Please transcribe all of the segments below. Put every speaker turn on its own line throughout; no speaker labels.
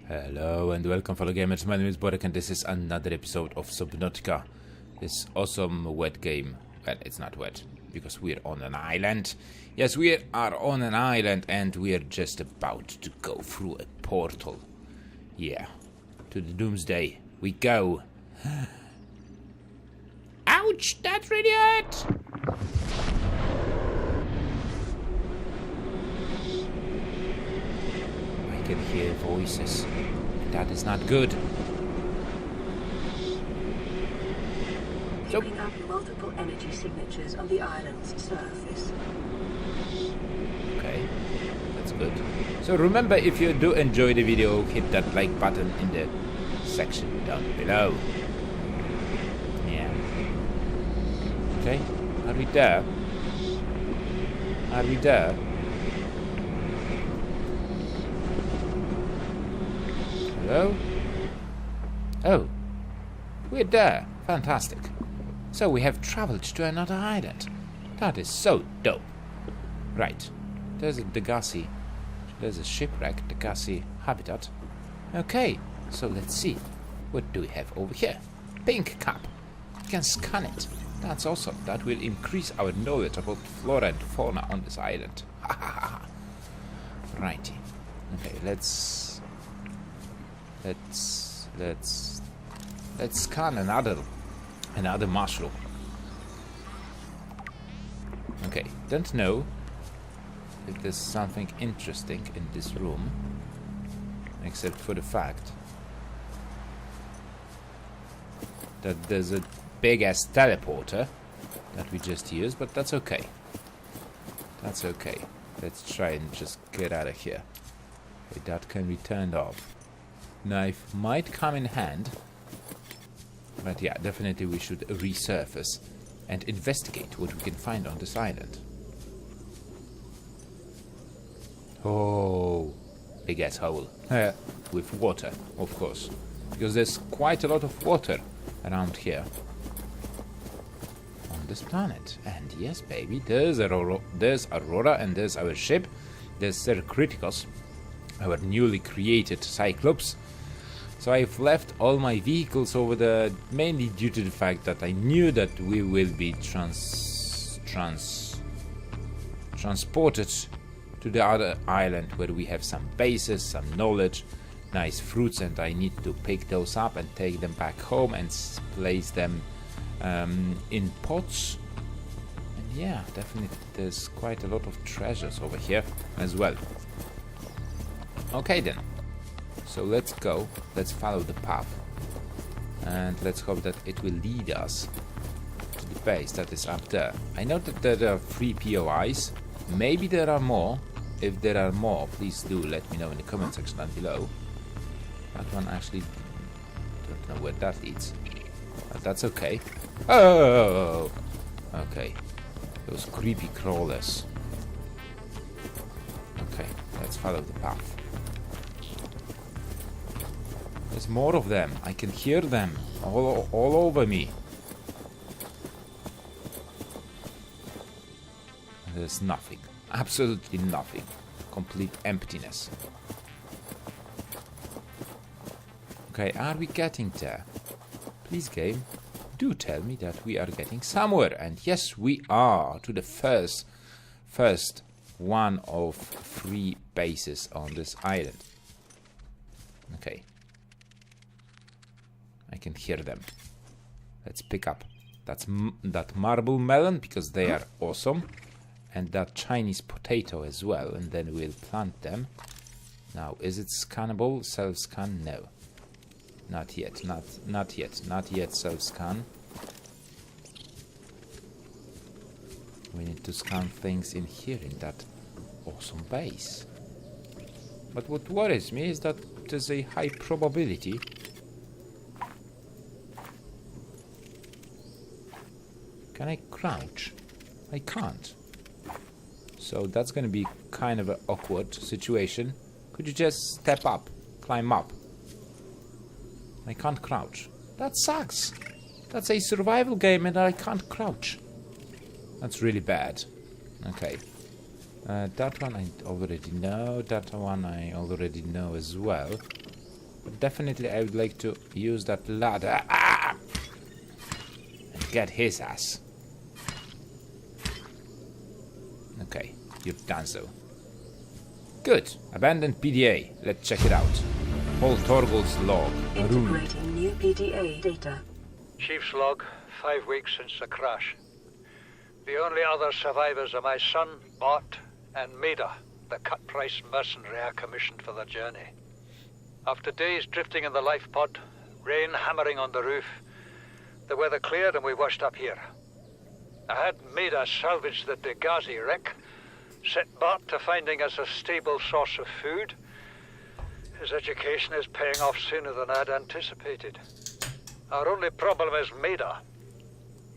Hello and welcome fellow gamers, my name is Borek and this is another episode of Subnautica. This awesome wet game. Well, it's not wet, because we're on an island. Yes, we are on an island and we're just about to go through a portal. Yeah, to the doomsday we go. Ouch, that really hurt! I can hear voices. That is not good.
Picking up multiple energy signatures on the island's surface.
Okay, that's good. So remember, if you do enjoy the video, hit that like button in the section down below. Yeah. Okay, are we there? Are we there? Hello? Oh, we're there. Fantastic. So we have traveled to another island. That is so dope. Right. There's a Degasi. There's a shipwreck, Degasi habitat. Okay, so let's see. What do we have over here? Pink cap. We can scan it. That's awesome. That will increase our knowledge about flora and fauna on this island. Righty. Okay, let's scan another mushroom. Okay, don't know if there's something interesting in this room, except for the fact that there's a big ass teleporter that we just used, but that's okay. That's okay. Let's try and just get out of here. Okay, that can be turned off. Knife might come in hand, but yeah, definitely we should resurface and investigate what we can find on this island. Oh, big ass hole. With water, of course, because there's quite a lot of water around here on this planet. And yes, baby, there's Aurora, and there's our ship. There's Sir Criticus, our newly created Cyclops. So I've left all my vehicles over there, mainly due to the fact that I knew that we will be transported to the other island where we have some bases, some knowledge, nice fruits, and I need to pick those up and take them back home and place them in pots. And yeah, definitely there's quite a lot of treasures over here as well. Okay then. So let's go, let's follow the path, and let's hope that it will lead us to the base that is up there. I know that there are 3 POIs, maybe there are more. If there are more, please do let me know in the comment section down below. That one actually, don't know where that leads, but that's okay. Oh, okay, those creepy crawlers. Okay, let's follow the path. There's more of them. I can hear them all over me. There's nothing. Absolutely nothing. Complete emptiness. Okay, are we getting there? Please, game, do tell me that we are getting somewhere. And yes, we are to the first one of 3 bases on this island. Okay. I can hear them. Let's pick up that marble melon, because they are awesome, and that Chinese potato as well, and then we'll plant them. Now, is it scannable? Self-scan? No. Not yet. Not yet self-scan. We need to scan things in here in that awesome base. But what worries me is that there's a high probability Can I crouch? I can't. So that's gonna be kind of an awkward situation. Could you just step up, climb up? I can't crouch. That sucks. That's a survival game and I can't crouch. That's really bad. Okay. That one I already know. That one I already know as well. But definitely I would like to use that ladder and get his ass. Okay, you've done so. Good. Abandoned PDA. Let's check it out. Paul Torgle's log.
Integrating new PDA data.
Chief's log, 5 weeks since the crash. The only other survivors are my son, Bart, and Maida, the cut-price mercenary I commissioned for the journey. After days drifting in the life pod, rain hammering on the roof, the weather cleared and we washed up here. I had Maida salvage the Degasi wreck, set Bart to finding us a stable source of food. His education is paying off sooner than I'd anticipated. Our only problem is Maida.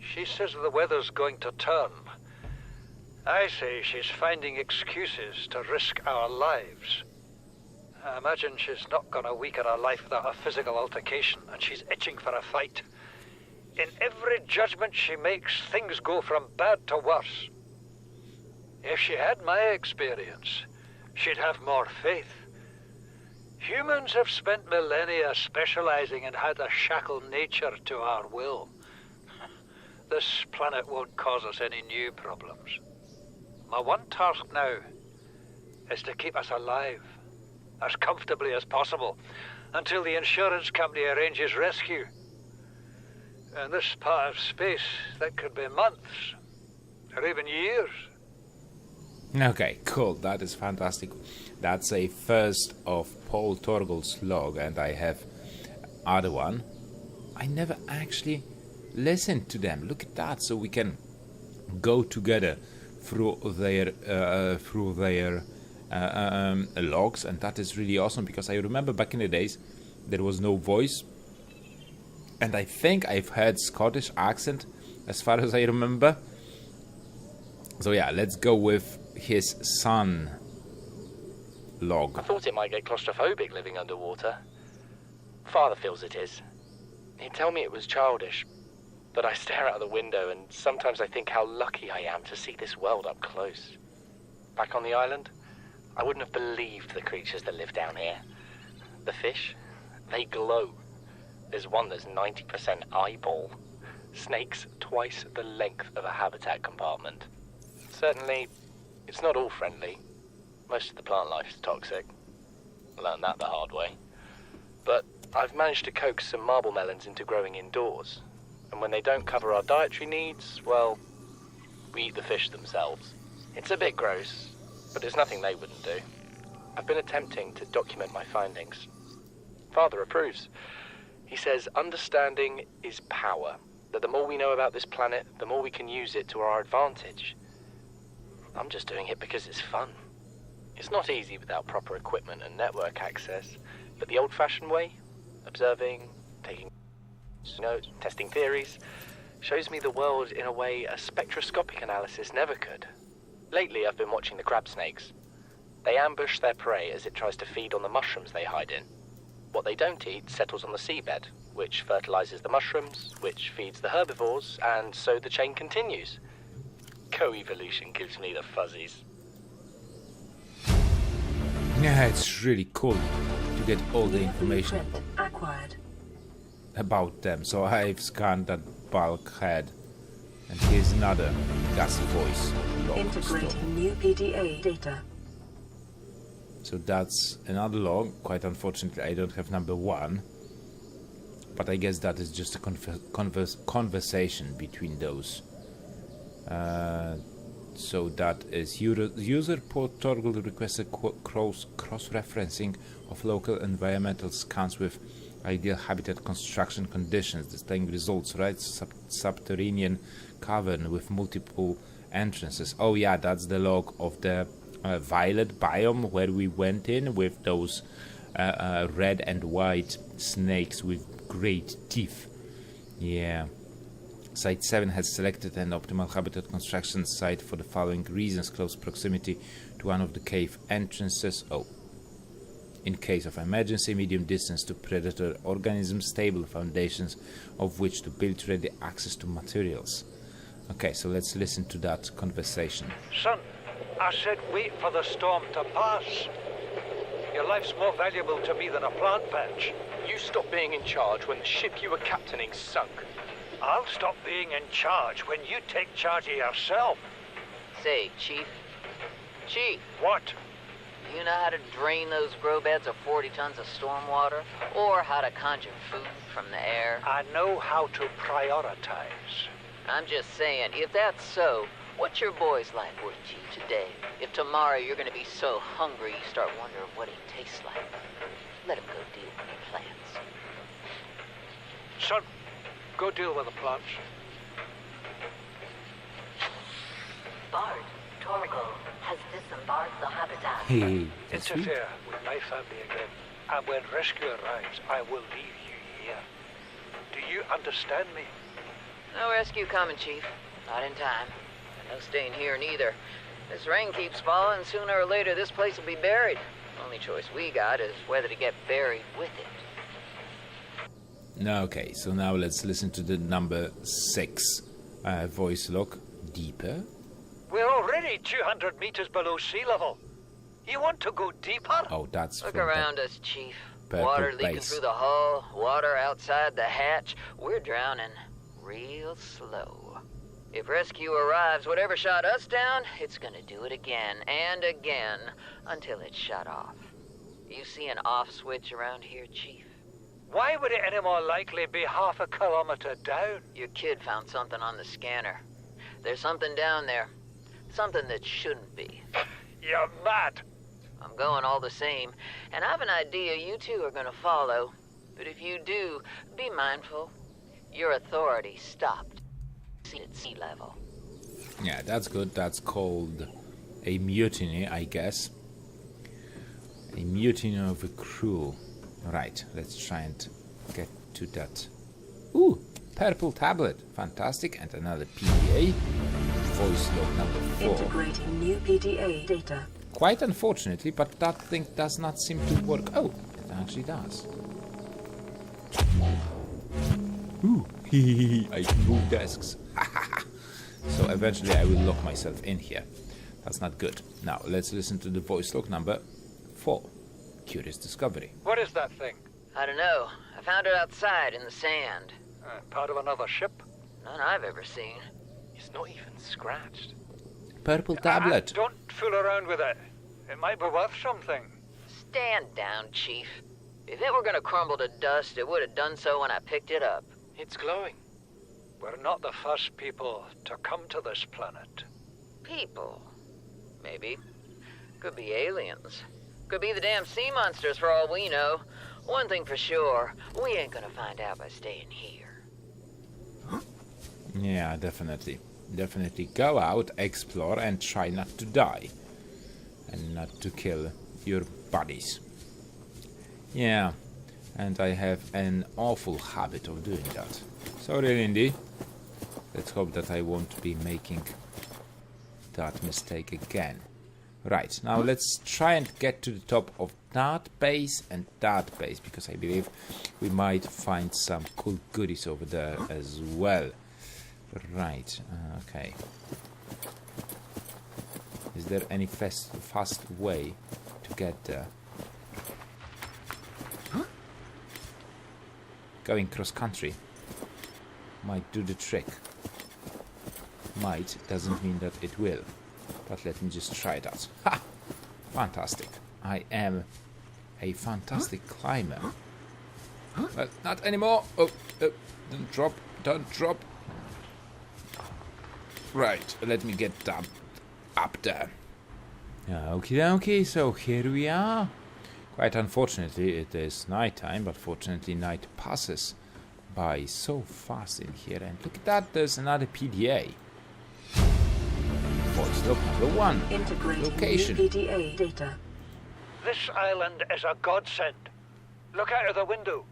She says the weather's going to turn. I say she's finding excuses to risk our lives. I imagine she's not going to weaken her life without a physical altercation, and she's itching for a fight. In every judgment she makes, things go from bad to worse. If she had my experience, she'd have more faith. Humans have spent millennia specializing in how to shackle nature to our will. This planet won't cause us any new problems. My one task now is to keep us alive, as comfortably as possible, until the insurance company arranges rescue. In this part of space, that could be months, or even years.
Okay, cool. That is fantastic. That's a first of Paul Torgle's log, and I have other one. I never actually listened to them. Look at that. So we can go together through their logs, and that is really awesome, because I remember back in the days there was no voice, and I think I've heard Scottish accent as far as I remember. So yeah, let's go with his son log.
I thought it might get claustrophobic living underwater. Father feels it is. He'd tell me it was childish, but I stare out the window and sometimes I think how lucky I am to see this world up close. Back on the island, I wouldn't have believed the creatures that live down here. The fish, they glow. There's one that's 90% eyeball. Snakes twice the length of a habitat compartment. Certainly, it's not all friendly. Most of the plant life is toxic. I learned that the hard way. But I've managed to coax some marble melons into growing indoors. And when they don't cover our dietary needs, well, we eat the fish themselves. It's a bit gross, but it's nothing they wouldn't do. I've been attempting to document my findings. Father approves. He says understanding is power, that the more we know about this planet, the more we can use it to our advantage. I'm just doing it because it's fun. It's not easy without proper equipment and network access, but the old-fashioned way, observing, taking notes, testing theories, shows me the world in a way a spectroscopic analysis never could. Lately, I've been watching the crab snakes. They ambush their prey as it tries to feed on the mushrooms they hide in. What they don't eat settles on the seabed, which fertilizes the mushrooms, which feeds the herbivores, and so the chain continues. Co-evolution gives me the fuzzies.
Yeah, it's really cool to get all the information
Acquired.
about them. So I've scanned that bulkhead, and here's another gassy voice log.
Integrating new PDA data.
So that's another log. Quite unfortunately, I don't have number 1, but I guess that is just a conversation between those. So that is user Port Torgle requested cross-referencing of local environmental scans with ideal habitat construction conditions, displaying results, right? Subterranean cavern with multiple entrances. Oh yeah, that's the log of the violet biome where we went in with those red and white snakes with great teeth. Yeah. Site 7 has selected an optimal habitat construction site for the following reasons: close proximity to one of the cave entrances. Oh. In case of emergency, medium distance to predator organisms, stable foundations of which to build, ready access to materials. Okay, so let's listen to that conversation.
Son, I said wait for the storm to pass. Your life's more valuable to me than a plant patch.
You stopped being in charge when the ship you were captaining sunk.
I'll stop being in charge when you take charge of yourself.
Say, Chief. Chief,
What?
do you know how to drain those grow beds of 40 tons of stormwater? Or how to conjure food from the air?
I know how to prioritize.
I'm just saying, if that's so, what's your boy's life worth to you today? If tomorrow you're gonna be so hungry you start wondering what he tastes like, let him go deal with the plants.
Son, go deal with the plants.
Bard, Torgo has disembarked the habitat.
Hey, that's sweet.
Interfere with my family again, and when rescue arrives, I will leave you here. Do you understand me?
No rescue coming, Chief. Not in time. And no staying here neither. This rain keeps falling, sooner or later this place will be buried. Only choice we got is whether to get buried with it.
Okay, so now let's listen to the number 6 voice log. Deeper.
We're already 200 meters below sea level. You want to go deeper?
Oh, that's
Look
from
around us, Chief.
Purple
Water leaking
base.
through the hull, water outside the hatch. We're drowning real slow. If rescue arrives, whatever shot us down, it's gonna do it again and again until it's shut off. You see an off switch around here, Chief?
Why would it any more likely be half a kilometer down?
Your kid found something on the scanner. There's something down there. Something that shouldn't be.
You're mad.
I'm going all the same, and I've an idea you two are gonna follow. But if you do, be mindful. Your authority stopped at sea level.
Yeah, that's good. That's called a mutiny, I guess. A mutiny of a crew. Right, let's try and get to that. Ooh, purple tablet. Fantastic. And another PDA. Voice log number 4.
Integrating new PDA data.
Quite unfortunately, but that thing does not seem to work. Oh, it actually does. Ooh, I can move desks. So eventually I will lock myself in here. That's not good. Now, let's listen to the voice log number 4. Curious discovery.
What is that thing?
I don't know. I found it outside in the sand.
Part of another ship?
None I've ever seen.
It's not even scratched.
Purple tablet.
Don't fool around with it. It might be worth something.
Stand down, Chief. If it were gonna crumble to dust, it would have done so when I picked it up.
It's glowing.
We're not the first people to come to this planet.
People. Maybe. Could be aliens. Could be the damn sea monsters for all we know. One thing for sure, we ain't gonna find out by staying here.
Yeah, definitely. Definitely go out, explore, and try not to die. And not to kill your buddies. Yeah, and I have an awful habit of doing that. Sorry, Lindy. Let's hope that I won't be making that mistake again. Right, now let's try and get to the top of that base and that base, because I believe we might find some cool goodies over there as well. Right, okay. Is there any fast way to get there? Going cross-country might do the trick. Might doesn't mean that it will. But let me just try that. Ha! Fantastic. I am a fantastic climber. Well, not anymore. Oh, don't drop. Don't drop. Right, let me get up there. Okie dokie, so here we are. Quite unfortunately, it is night time, but fortunately night passes by so fast in here. And look at that, there's another PDA. Voice log number 1.
Integrating
Location.
new PDA data.
This island is a godsend. Look out of the window.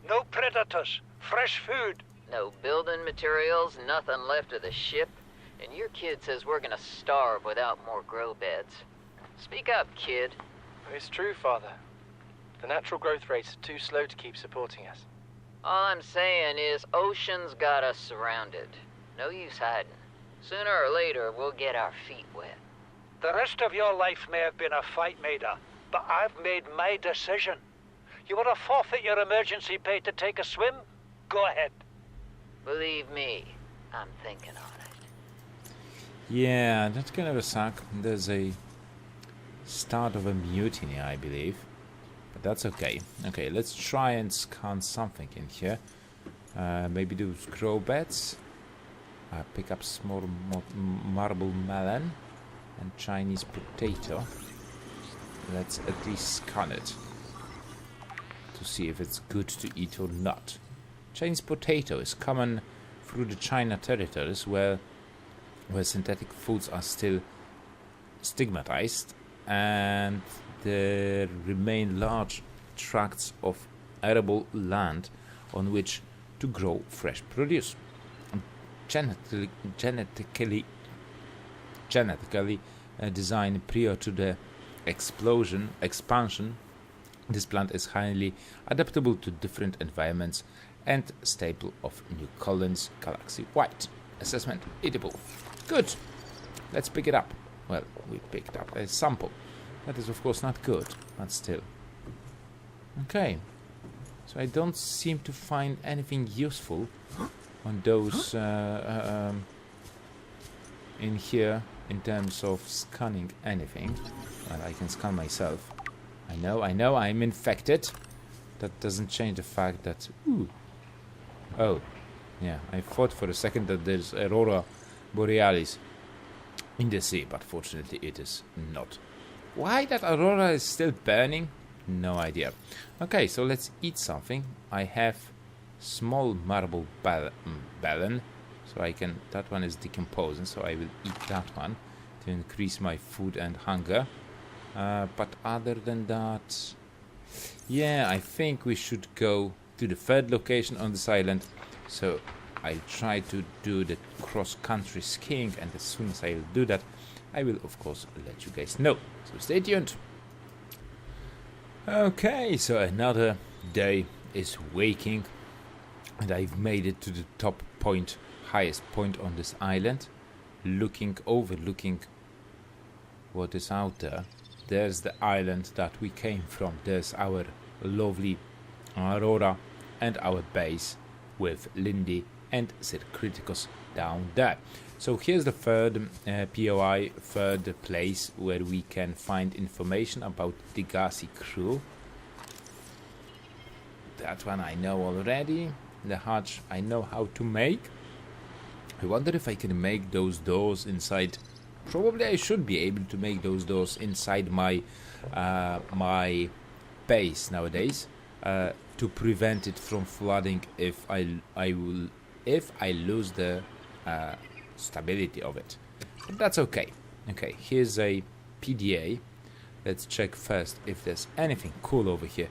No predators. Fresh food.
No building materials, nothing left of the ship. And your kid says we're gonna starve without more grow beds. Speak up, kid.
It's true, Father. The natural growth rates are too slow to keep supporting us.
All I'm saying is ocean's got us surrounded. No use hiding. Sooner or later, we'll get our feet wet.
The rest of your life may have been a fight, Maida, But I've made my decision. You want to forfeit your emergency pay to take a swim? Go ahead.
Believe me, I'm thinking on it.
Yeah, that's kind of a suck. There's a start of a mutiny, I believe. But that's okay. Okay, let's try and scan something in here. Maybe do grow beds. Pick up small marble melon and Chinese potato. Let's at least scan it to see if it's good to eat or not. Chinese potato is common through the China territories where synthetic foods are still stigmatized, and there remain large tracts of arable land on which to grow fresh produce. Genetically designed prior to the expansion, this plant is highly adaptable to different environments and staple of New Colonies galaxy-wide. Assessment eatable. Good. Let's pick it up. Well, we picked up a sample. That is of course not good, but still. Okay. So I don't seem to find anything useful on those in here in terms of scanning anything. Well, I can scan myself. I know, I'm infected. That doesn't change the fact that... Ooh. Oh. Yeah, I thought for a second that there's Aurora Borealis in the sea, but fortunately it is not. Why that Aurora is still burning? No idea. Okay, so let's eat something. I have small marble melon, so I can... That one is decomposing, so I will eat that one to increase my food and hunger. But other than that... Yeah, I think we should go to the third location on this island. So I try to do the cross-country skiing, and as soon as I will do that, I will of course let you guys know. So stay tuned. Okay, so another day is waking, and I've made it to the top point, highest point on this island, overlooking what is out there. There's the island that we came from. There's our lovely Aurora and our base with Lindy and Sir Criticus down there. So here's the third POI, third place where we can find information about Degasi crew. That one I know already. The hatch I know how to make. I wonder if I can make those doors inside. Probably I should be able to make those doors inside my my base nowadays to prevent it from flooding if I lose the stability of it. But that's okay. Okay, here's a PDA. Let's check first if there's anything cool over here.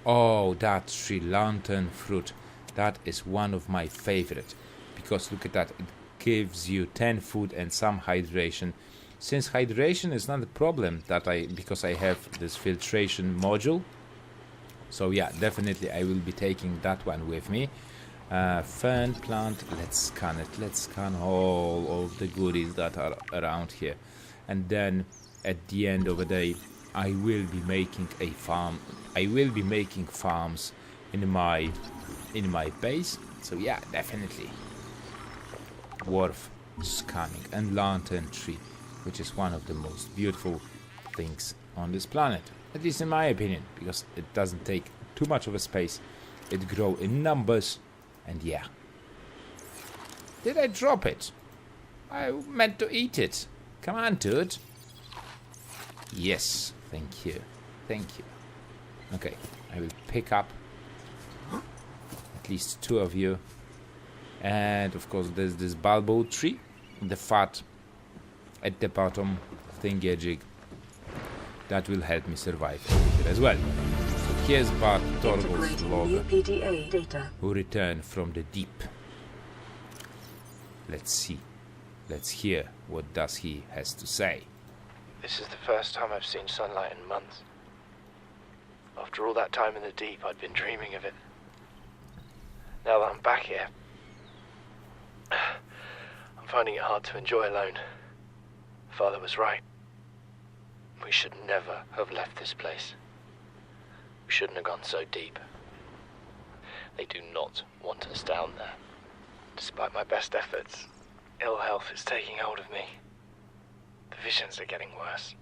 Oh, that Sri Lankan fruit. That is one of my favorite, because look at that. It gives you 10 food and some hydration. Since hydration is not a problem because I have this filtration module. So yeah, definitely I will be taking that one with me. Fern plant, let's scan it. Let's scan all of the goodies that are around here. And then at the end of the day, I will be making a farm. I will be making farms in my base. So yeah, definitely worth scanning. And lantern tree, which is one of the most beautiful things on this planet, at least in my opinion, because it doesn't take too much of a space. It grows in numbers, and yeah. Did I drop it? I meant to eat it. Come on, dude. Yes, thank you. Thank you. Okay, I will pick up at least 2 of you. And of course there's this bulbo tree, the fat at the bottom thingy-jig. That will help me survive over here as well. So here's Bart Torval's log, who returned from the deep. Let's see. Let's hear what does he has to say.
This is the first time I've seen sunlight in months. After all that time in the deep, I'd been dreaming of it. Now that I'm back here, I'm finding it hard to enjoy alone. Father was right. We should never have left this place. We shouldn't have gone so deep. They do not want us down there. Despite my best efforts, ill health is taking hold of me. The visions are getting worse.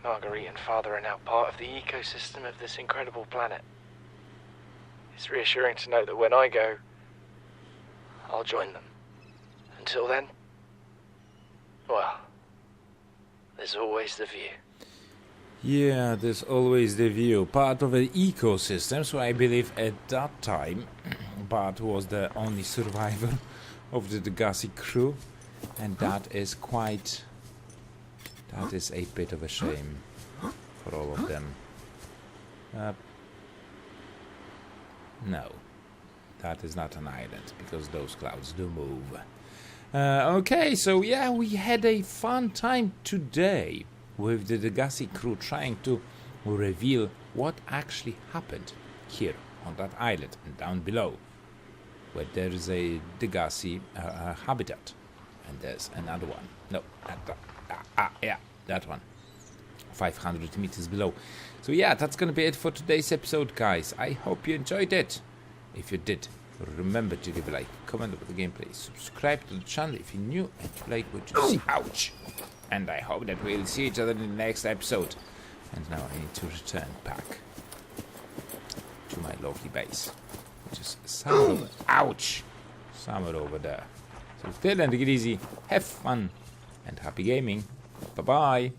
Marguerite and Father are now part of the ecosystem of this incredible planet. It's reassuring to know that when I go, I'll join them. Until then, well, there's always the view.
Yeah, there's always the view. Part of an ecosystem, so I believe at that time Bart was the only survivor of the Degasi crew, and that is a bit of a shame for all of them. No, that is not an island, because those clouds do move. Okay, so yeah, we had a fun time today with the Degasi crew trying to reveal what actually happened here on that island and down below, where there is a Degasi habitat, and there's another one. No, yeah, that one. 500 meters below. So yeah, that's gonna be it for today's episode, guys. I hope you enjoyed it. If you did, remember to give a like, comment about the gameplay, subscribe to the channel if you're new, and you like what you see. Ouch! And I hope that we'll see each other in the next episode. And now I need to return back to my Loki base, which is somewhere over. Ouch! Somewhere over there. So till then, take it easy, have fun, and happy gaming. Bye bye.